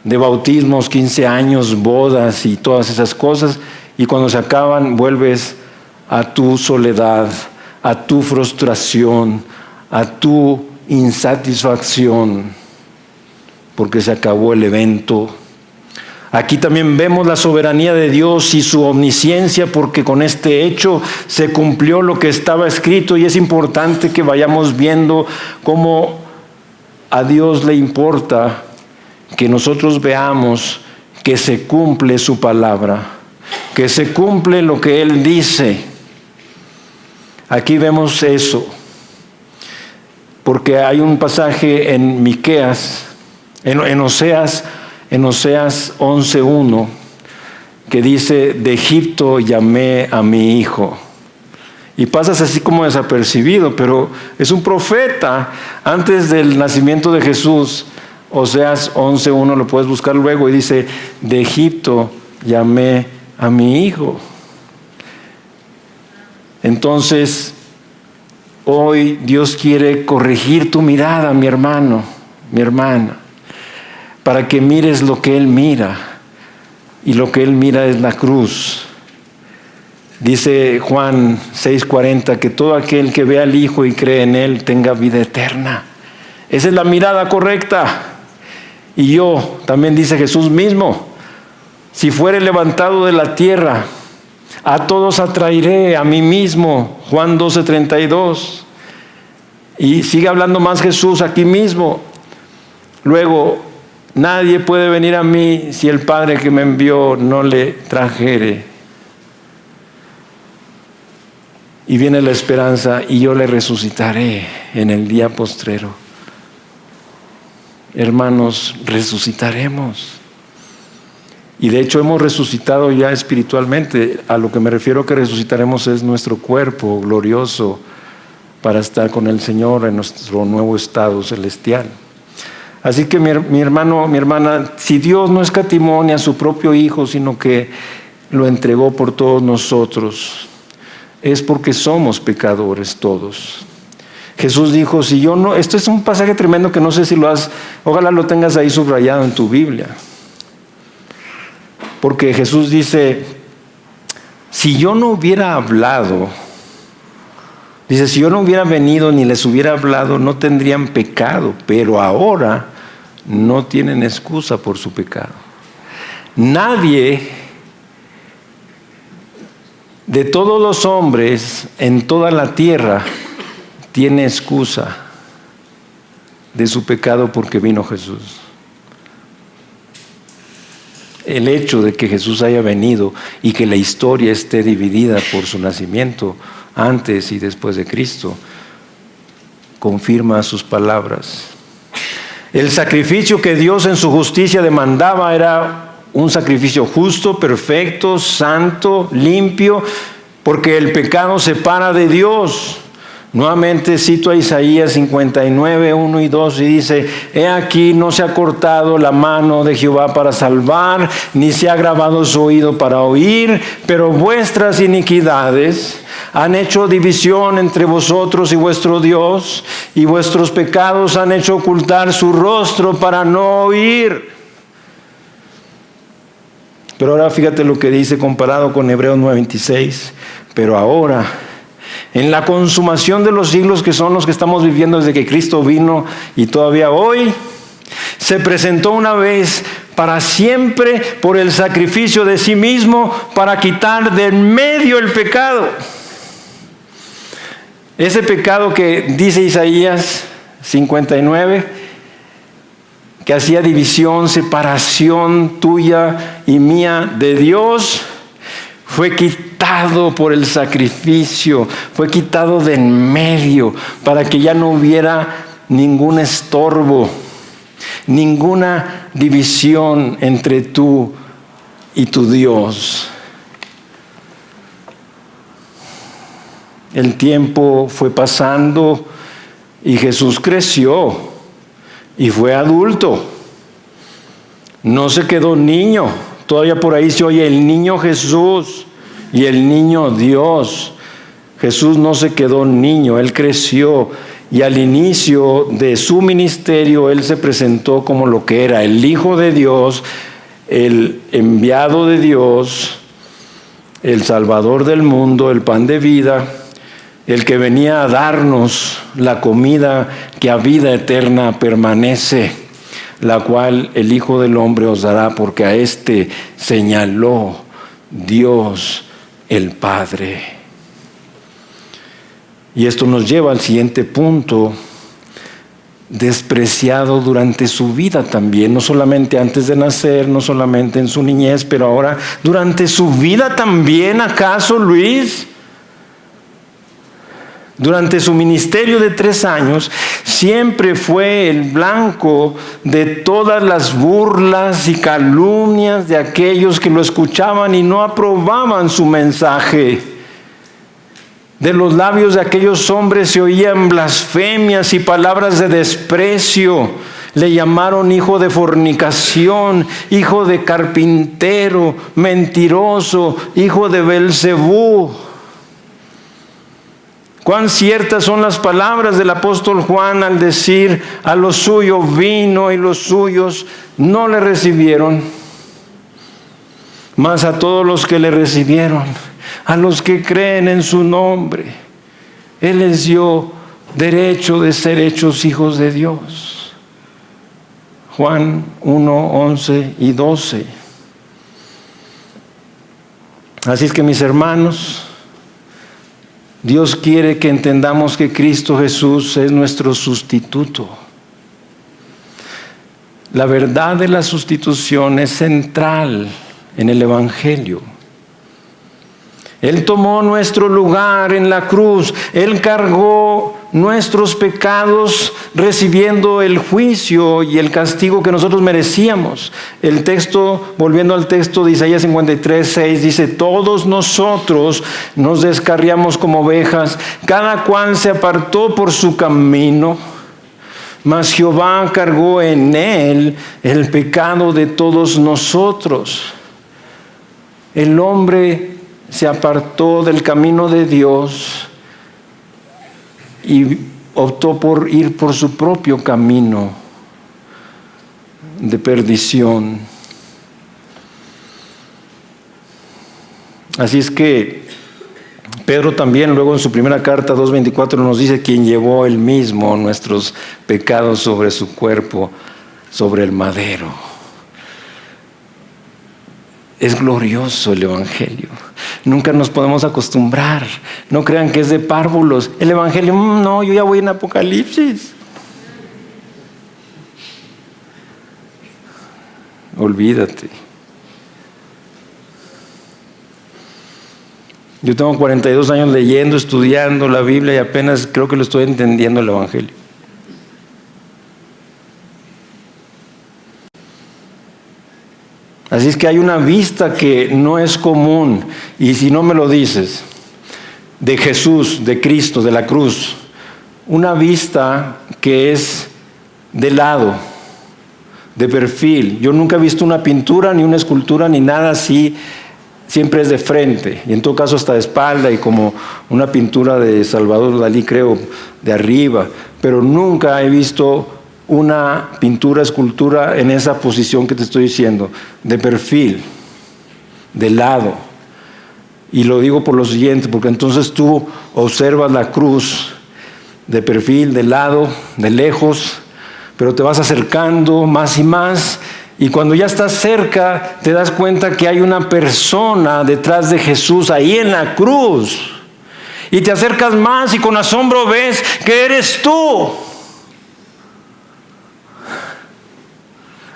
de bautismos, 15 años, bodas y todas esas cosas, y cuando se acaban vuelves a tu soledad, a tu frustración, a tu insatisfacción, porque se acabó el evento. Aquí también vemos la soberanía de Dios y su omnisciencia, porque con este hecho se cumplió lo que estaba escrito, y es importante que vayamos viendo cómo a Dios le importa que nosotros veamos que se cumple su palabra. que se cumple lo que Él dice. Aquí vemos eso, porque hay un pasaje en Miqueas, en Oseas 11:1, que dice: de Egipto llamé a mi hijo. Y pasas así como desapercibido, pero es un profeta antes del nacimiento de Jesús. Oseas 11:1, lo puedes buscar luego, y dice: de Egipto llamé a mi hijo. Entonces, hoy Dios quiere corregir tu mirada, mi hermano, mi hermana, para que mires lo que Él mira, y lo que Él mira es la cruz. Dice Juan 6:40 que todo aquel que ve al Hijo y cree en Él tenga vida eterna. Esa es la mirada correcta. Y yo, también dice Jesús mismo: si fuere levantado de la tierra, a todos atraeré a mí mismo. Juan 12:32. Y sigue hablando más Jesús aquí mismo. Luego, nadie puede venir a mí si el Padre que me envió no le trajere. Y viene la esperanza: y yo le resucitaré en el día postrero. Hermanos, resucitaremos. Y de hecho hemos resucitado ya espiritualmente. A lo que me refiero que resucitaremos es nuestro cuerpo glorioso para estar con el Señor en nuestro nuevo estado celestial. Así que mi hermano, mi hermana, si Dios no escatimó ni a su propio Hijo, sino que lo entregó por todos nosotros, es porque somos pecadores todos. Jesús dijo: si yo no, esto es un pasaje tremendo que no sé si lo has, ojalá lo tengas ahí subrayado en tu Biblia. Porque Jesús dice: si yo no hubiera hablado, dice, si yo no hubiera venido ni les hubiera hablado, no tendrían pecado, pero ahora no tienen excusa por su pecado. Nadie de todos los hombres en toda la tierra tiene excusa de su pecado porque vino Jesús. El hecho de que Jesús haya venido y que la historia esté dividida por su nacimiento antes y después de Cristo confirma sus palabras. El sacrificio que Dios en su justicia demandaba era un sacrificio justo, perfecto, santo, limpio, porque el pecado separa de Dios. Nuevamente cito a Isaías 59, 1 y 2 y dice: he aquí, no se ha cortado la mano de Jehová para salvar, ni se ha agravado su oído para oír, pero vuestras iniquidades han hecho división entre vosotros y vuestro Dios, y vuestros pecados han hecho ocultar su rostro para no oír. Pero ahora fíjate lo que dice comparado con Hebreos 9:26. Pero ahora, en la consumación de los siglos, que son los que estamos viviendo desde que Cristo vino y todavía hoy, se presentó una vez para siempre por el sacrificio de sí mismo para quitar de en medio el pecado. Ese pecado que dice Isaías 59, que hacía división, separación tuya y mía de Dios, fue quitado por el sacrificio, fue quitado de en medio para que ya no hubiera ningún estorbo, ninguna división entre tú y tu Dios. El tiempo fue pasando y Jesús creció y fue adulto. No se quedó niño. Todavía por ahí se oye el niño Jesús y el niño Dios. Jesús no se quedó niño, Él creció. Y al inicio de su ministerio, Él se presentó como lo que era: el Hijo de Dios, el enviado de Dios, el Salvador del mundo, el pan de vida, el que venía a darnos la comida que a vida eterna permanece, la cual el Hijo del Hombre os dará, porque a éste señaló Dios el Padre. Y esto nos lleva al siguiente punto despreciado durante su vida también, no solamente antes de nacer, no solamente en su niñez, pero ahora durante su vida también. ¿Acaso, Luis? Durante su ministerio de 3 años, siempre fue el blanco de todas las burlas y calumnias de aquellos que lo escuchaban y no aprobaban su mensaje. De los labios de aquellos hombres se oían blasfemias y palabras de desprecio. Le llamaron hijo de fornicación, hijo de carpintero, mentiroso, hijo de Belcebú. Cuán ciertas son las palabras del apóstol Juan al decir: a lo suyo vino y los suyos no le recibieron, mas a todos los que le recibieron, a los que creen en su nombre, Él les dio derecho de ser hechos hijos de Dios. Juan 1, 11 y 12. Así es que, mis hermanos, Dios quiere que entendamos que Cristo Jesús es nuestro sustituto. La verdad de la sustitución es central en el Evangelio. Él tomó nuestro lugar en la cruz. Él cargó nuestros pecados, recibiendo el juicio y el castigo que nosotros merecíamos. El texto, volviendo al texto de Isaías 53:6, dice: todos nosotros nos descarriamos como ovejas, cada cual se apartó por su camino, mas Jehová cargó en él el pecado de todos nosotros. El hombre se apartó del camino de Dios y optó por ir por su propio camino de perdición. Así es que Pedro también luego en su primera carta 2:24 nos dice: quien llevó él mismo nuestros pecados sobre su cuerpo, sobre el madero. Es glorioso el Evangelio. Nunca nos podemos acostumbrar. No crean que es de párvulos. El Evangelio, no, yo ya voy en Apocalipsis. Olvídate. Yo tengo 42 años leyendo, estudiando la Biblia y apenas creo que lo estoy entendiendo el Evangelio. Así es que hay una vista que no es común, y si no me lo dices, de Jesús, de Cristo, de la cruz, una vista que es de lado, de perfil. Yo nunca he visto una pintura, ni una escultura, ni nada así. Siempre es de frente, y en todo caso hasta de espalda, y como una pintura de Salvador Dalí, creo, de arriba. Pero nunca he visto una pintura, escultura en esa posición que te estoy diciendo, de perfil, de lado. Y lo digo por lo siguiente, porque entonces tú observas la cruz de perfil, de lado, de lejos, pero te vas acercando más y más, y cuando ya estás cerca te das cuenta que hay una persona detrás de Jesús ahí en la cruz, y te acercas más y con asombro ves que eres tú.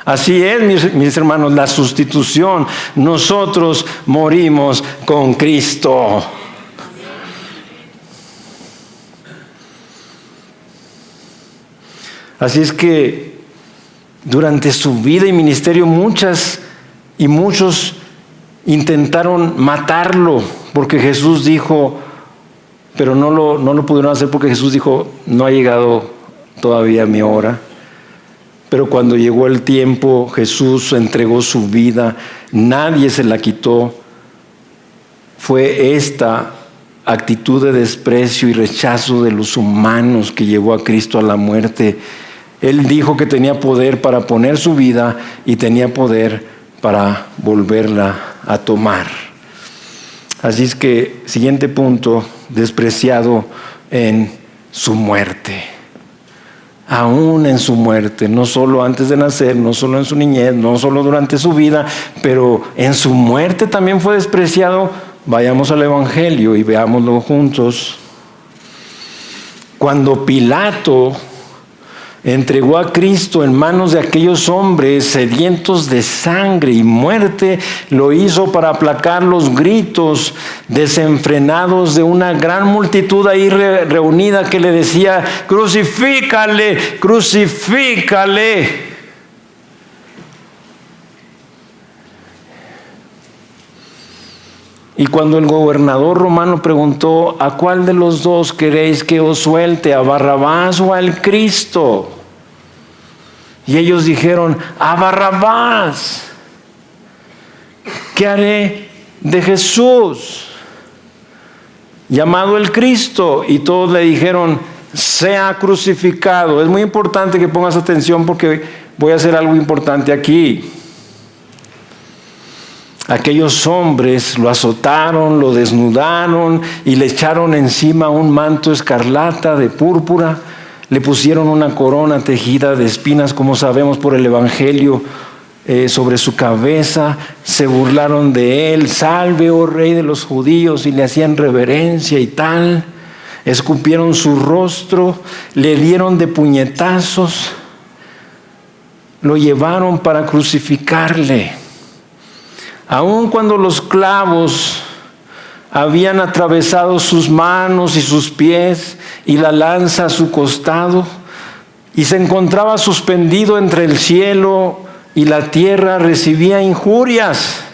Así es, mis hermanos, la sustitución. Nosotros morimos con Cristo. Así es que durante su vida y ministerio muchas y muchos intentaron matarlo, porque Jesús dijo, pero no lo pudieron hacer porque Jesús dijo: no ha llegado todavía mi hora. Pero cuando llegó el tiempo, Jesús entregó su vida, nadie se la quitó. Fue esta actitud de desprecio y rechazo de los humanos que llevó a Cristo a la muerte. Él dijo que tenía poder para poner su vida y tenía poder para volverla a tomar. Así es que, siguiente punto, despreciado en su muerte. Aún en su muerte, no solo antes de nacer, no solo en su niñez, no solo durante su vida, pero en su muerte también fue despreciado. Vayamos al Evangelio y veámoslo juntos. Cuando Pilato entregó a Cristo en manos de aquellos hombres sedientos de sangre y muerte, lo hizo para aplacar los gritos desenfrenados de una gran multitud ahí reunida que le decía: crucifícale, crucifícale. Y cuando el gobernador romano preguntó: ¿a cuál de los dos queréis que os suelte, a Barrabás o al Cristo? Y ellos dijeron: a Barrabás. ¿Qué haré de Jesús, llamado el Cristo? Y todos le dijeron: sea crucificado. Es muy importante que pongas atención porque voy a hacer algo importante aquí. Aquellos hombres lo azotaron, lo desnudaron y le echaron encima un manto escarlata de púrpura. Le pusieron una corona tejida de espinas, como sabemos por el Evangelio, sobre su cabeza. Se burlaron de él: salve, oh Rey de los judíos, y le hacían reverencia y tal. Escupieron su rostro, le dieron de puñetazos, lo llevaron para crucificarle. Aun cuando los clavos habían atravesado sus manos y sus pies y la lanza a su costado, y se encontraba suspendido entre el cielo y la tierra, recibía injurias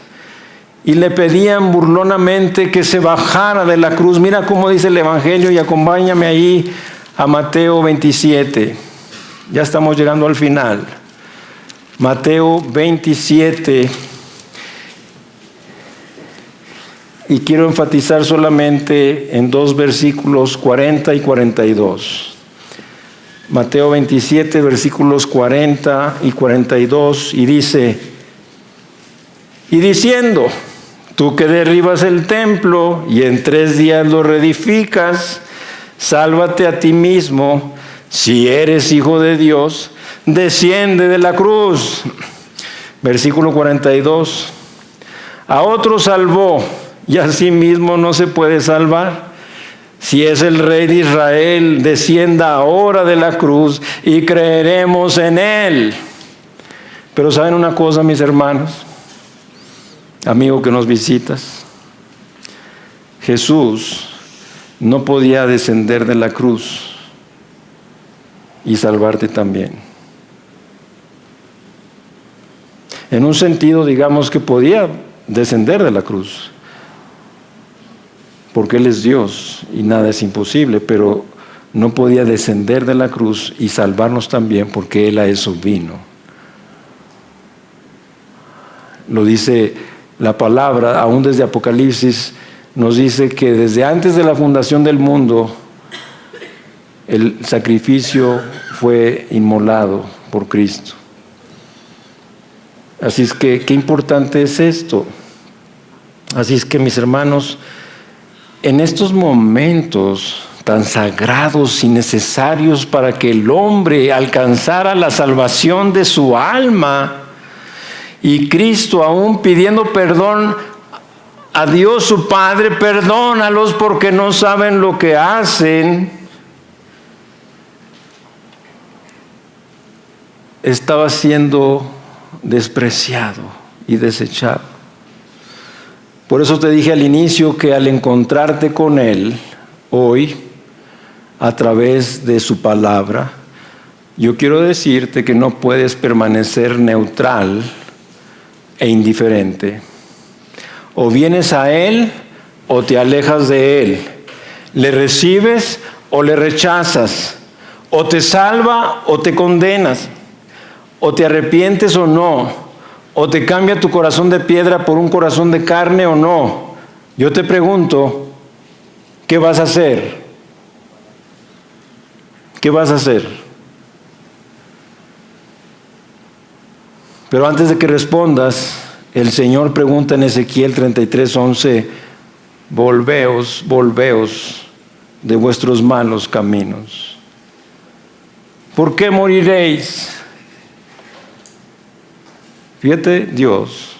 y le pedían burlonamente que se bajara de la cruz. Mira cómo dice el Evangelio, y acompáñame ahí a Mateo 27. Ya estamos llegando al final. Mateo 27. Y quiero enfatizar solamente en dos versículos, 40 y 42. Mateo 27, versículos 40 y 42, y dice: y diciendo: tú que derribas el templo y en 3 días lo reedificas, sálvate a ti mismo. Si eres hijo de Dios, desciende de la cruz. Versículo 42. A otro salvó, y a sí mismo no se puede salvar. Si es el Rey de Israel, descienda ahora de la cruz y creeremos en él. Pero ¿saben una cosa, mis hermanos? Amigo que nos visitas, Jesús no podía descender de la cruz y salvarte también. En un sentido, digamos que podía descender de la cruz, porque Él es Dios y nada es imposible, pero no podía descender de la cruz y salvarnos también, porque Él a eso vino. Lo dice la palabra, aún desde Apocalipsis, nos dice que desde antes de la fundación del mundo, el sacrificio fue inmolado por Cristo. Así es que, qué importante es esto. Así es que, mis hermanos, en estos momentos tan sagrados y necesarios para que el hombre alcanzara la salvación de su alma, y Cristo aún pidiendo perdón a Dios su Padre: perdónalos porque no saben lo que hacen, estaba siendo despreciado y desechado. Por eso te dije al inicio que al encontrarte con Él hoy, a través de su palabra, yo quiero decirte que no puedes permanecer neutral e indiferente. O vienes a Él o te alejas de Él. Le recibes o le rechazas. O te salva o te condenas. O te arrepientes o no. O te cambia tu corazón de piedra por un corazón de carne o no. Yo te pregunto, ¿qué vas a hacer? ¿Qué vas a hacer? Pero antes de que respondas, el Señor pregunta en Ezequiel 33:11: volveos, volveos de vuestros malos caminos. ¿Por qué moriréis? Fíjate, Dios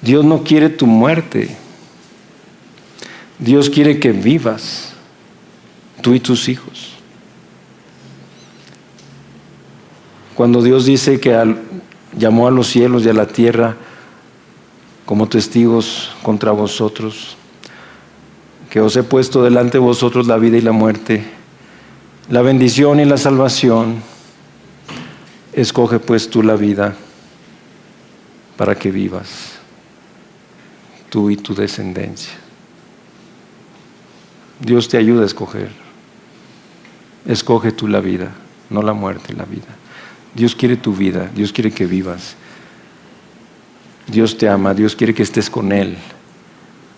no quiere tu muerte. Dios quiere que vivas, tú y tus hijos. Cuando Dios dice que llamó a los cielos y a la tierra como testigos contra vosotros, que os he puesto delante de vosotros la vida y la muerte, la bendición y la salvación. Escoge pues tú la vida para que vivas, tú y tu descendencia. Dios te ayuda a escoger. Escoge tú la vida, no la muerte, la vida. Dios quiere tu vida, Dios quiere que vivas. Dios te ama, Dios quiere que estés con Él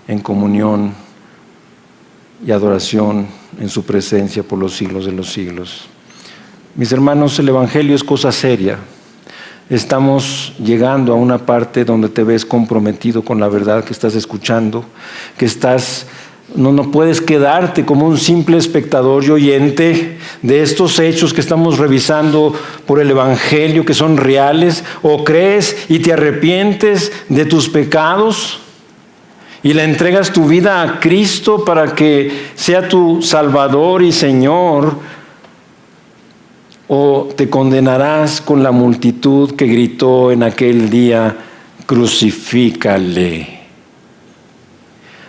en comunión y adoración en su presencia por los siglos de los siglos. Mis hermanos, el Evangelio es cosa seria. Estamos llegando a una parte donde te ves comprometido con la verdad que estás escuchando, que no puedes quedarte como un simple espectador y oyente de estos hechos que estamos revisando por el Evangelio, que son reales. O crees y te arrepientes de tus pecados y le entregas tu vida a Cristo para que sea tu Salvador y Señor, o te condenarás con la multitud que gritó en aquel día: crucifícale.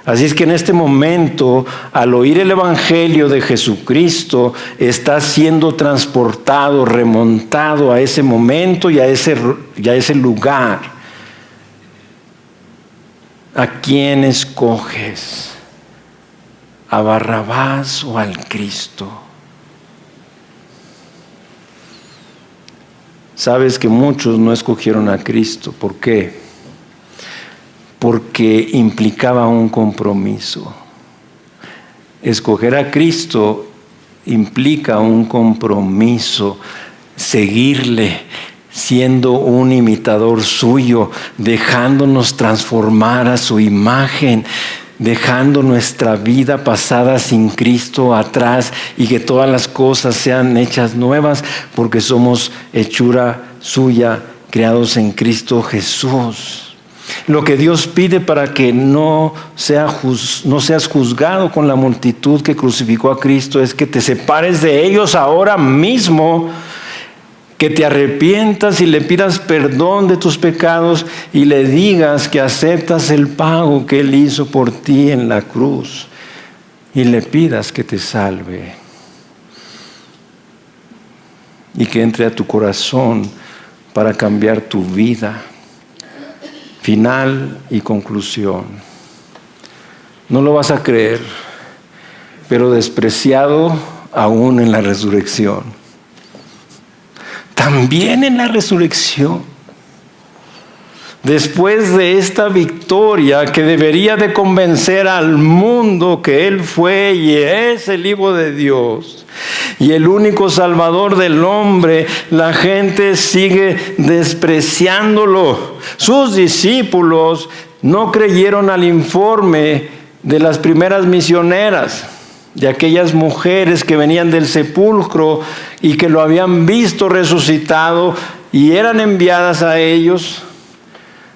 Así es que en este momento, al oír el Evangelio de Jesucristo, estás siendo transportado, remontado a ese momento y a ese lugar. ¿A quién escoges? ¿A Barrabás o al Cristo? Sabes que muchos no escogieron a Cristo. ¿Por qué? Porque implicaba un compromiso. Escoger a Cristo implica un compromiso, seguirle, siendo un imitador suyo, dejándonos transformar a su imagen, dejando nuestra vida pasada sin Cristo atrás y que todas las cosas sean hechas nuevas, porque somos hechura suya, creados en Cristo Jesús. Lo que Dios pide para que no seas juzgado con la multitud que crucificó a Cristo es que te separes de ellos ahora mismo, que te arrepientas y le pidas perdón de tus pecados y le digas que aceptas el pago que Él hizo por ti en la cruz y le pidas que te salve y que entre a tu corazón para cambiar tu vida. Final y conclusión. No lo vas a creer, pero despreciado aún en la resurrección. También en la resurrección. Después de esta victoria que debería de convencer al mundo que Él fue y es el Hijo de Dios y el único Salvador del hombre, la gente sigue despreciándolo. Sus discípulos no creyeron al informe de las primeras misioneras, de aquellas mujeres que venían del sepulcro y que lo habían visto resucitado y eran enviadas a ellos.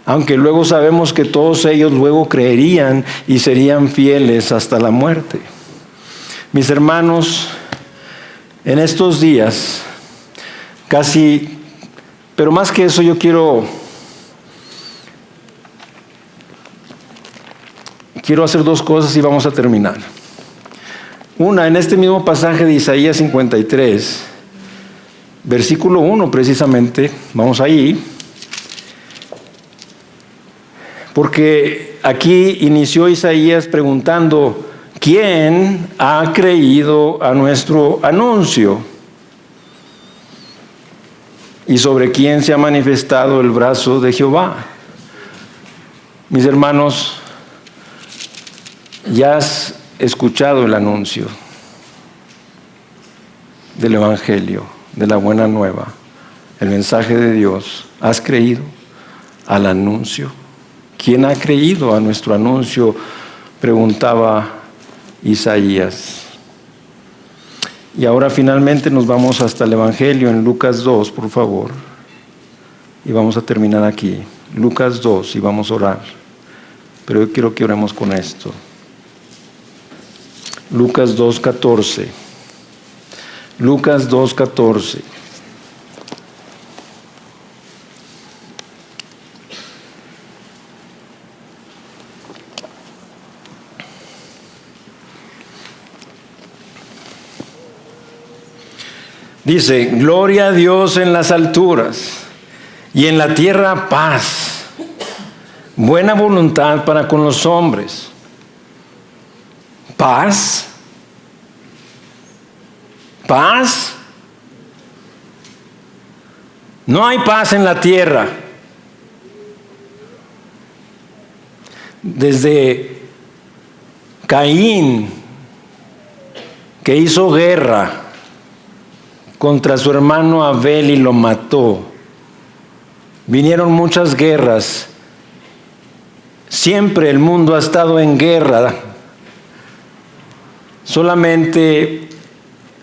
Aunque luego sabemos que todos ellos luego creerían y serían fieles hasta la muerte. Mis hermanos, en estos días, pero más que eso, yo quiero hacer dos cosas y vamos a terminar. Una, en este mismo pasaje de Isaías 53, versículo 1 precisamente, vamos ahí. Porque aquí inició Isaías preguntando: ¿quién ha creído a nuestro anuncio? ¿Y sobre quién se ha manifestado el brazo de Jehová? Mis hermanos, ya has escuchado el anuncio del Evangelio, de la buena nueva, el mensaje de Dios. ¿Has creído al anuncio? ¿Quién ha creído a nuestro anuncio?, preguntaba Isaías. Y ahora finalmente nos vamos hasta el Evangelio en Lucas 2, por favor. Y vamos a terminar aquí. Lucas 2, y vamos a orar. Pero yo quiero que oremos con esto. Lucas 2:14. Lucas 2:14. Dice, gloria a Dios en las alturas y en la tierra paz, buena voluntad para con los hombres. ¿Paz? ¿Paz? No hay paz en la tierra. Desde Caín, que hizo guerra contra su hermano Abel y lo mató, vinieron muchas guerras. Siempre el mundo ha estado en guerra. Solamente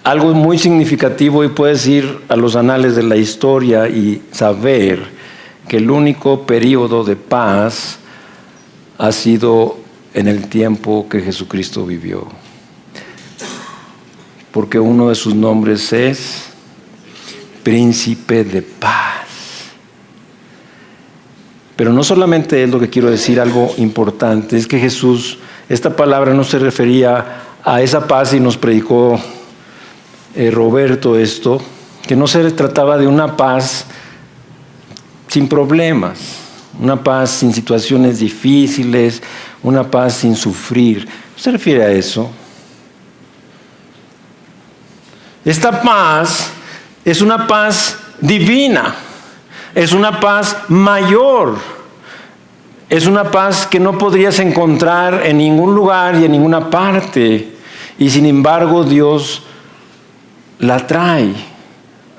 algo muy significativo, y puedes ir a los anales de la historia y saber que el único periodo de paz ha sido en el tiempo que Jesucristo vivió. Porque uno de sus nombres es Príncipe de Paz. Pero no solamente es lo que quiero decir, algo importante, es que Jesús, esta palabra no se refería a esa paz, y nos predicó Roberto esto, que no se trataba de una paz sin problemas, una paz sin situaciones difíciles, una paz sin sufrir. ¿No se refiere a eso? Esta paz es una paz divina, es una paz mayor, es una paz que no podrías encontrar en ningún lugar y en ninguna parte, y sin embargo Dios la trae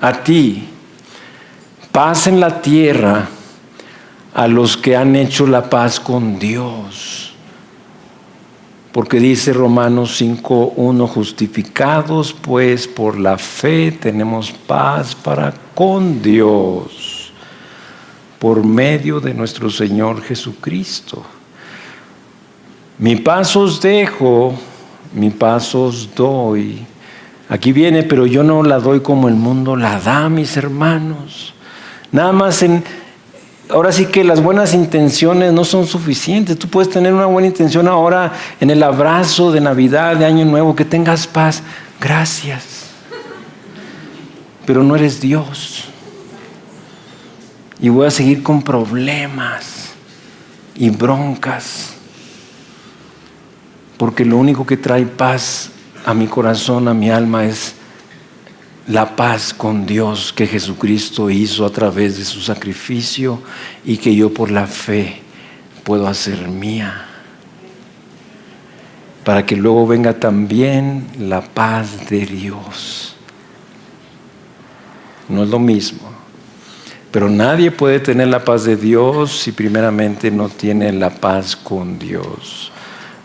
a ti. Paz en la tierra a los que han hecho la paz con Dios. Porque dice Romanos 5:1, justificados pues por la fe tenemos paz para con Dios por medio de nuestro Señor Jesucristo. Mi paz os dejo, mi paz os doy. Aquí viene, pero yo no la doy como el mundo la da, mis hermanos. Nada más ahora sí que las buenas intenciones no son suficientes. Tú puedes tener una buena intención ahora en el abrazo de Navidad, de Año Nuevo, que tengas paz. Gracias. Pero no eres Dios. Y voy a seguir con problemas y broncas. Porque lo único que trae paz a mi corazón, a mi alma, es la paz con Dios que Jesucristo hizo a través de su sacrificio y que yo por la fe puedo hacer mía. Para que luego venga también la paz de Dios. No es lo mismo. Pero nadie puede tener la paz de Dios si primeramente no tiene la paz con Dios.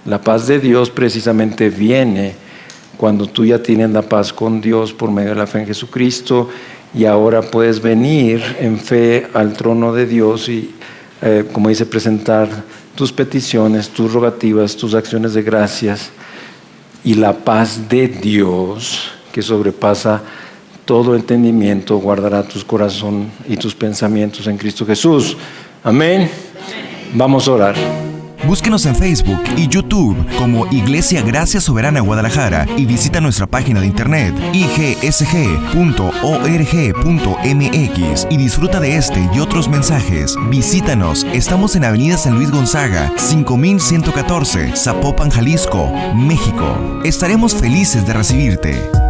La paz de Dios precisamente viene cuando tú ya tienes la paz con Dios por medio de la fe en Jesucristo, y ahora puedes venir en fe al trono de Dios y, como dice, presentar tus peticiones, tus rogativas, tus acciones de gracias, y la paz de Dios, que sobrepasa todo entendimiento, guardará tu corazón y tus pensamientos en Cristo Jesús. Amén. Vamos a orar. Búsquenos en Facebook y YouTube como Iglesia Gracia Soberana Guadalajara y visita nuestra página de internet igsg.org.mx y disfruta de este y otros mensajes. Visítanos, estamos en Avenida San Luis Gonzaga, 5114, Zapopan, Jalisco, México. Estaremos felices de recibirte.